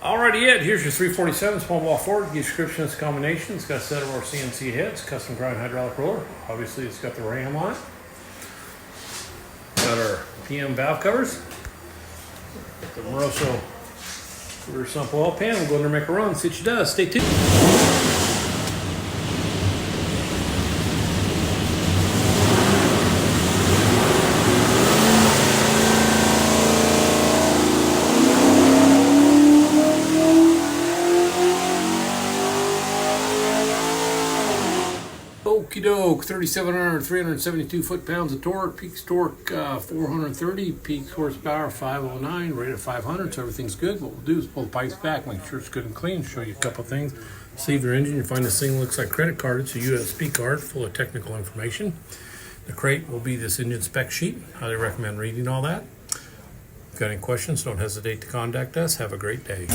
Alrighty, Ed, here's your 347 small ball Ford. Description of this combination. It's got a set of our CNC heads, custom grind hydraulic roller. Obviously, it's got the ram on it. Got our PM valve covers. The Moroso rear sump oil pan. We'll go in there and make a run. See what she does. Stay tuned. Okie doke, 3,700, 372 foot-pounds of torque, peak torque 430, peak horsepower 509, rated 500, so everything's good. What we'll do is pull the pipes back, make sure it's good and clean, show you a couple things. Save your engine, you find this thing looks like credit card. It's a USB card full of technical information. The crate will be this engine spec sheet. Highly recommend reading all that. If you've got any questions, don't hesitate to contact us. Have a great day.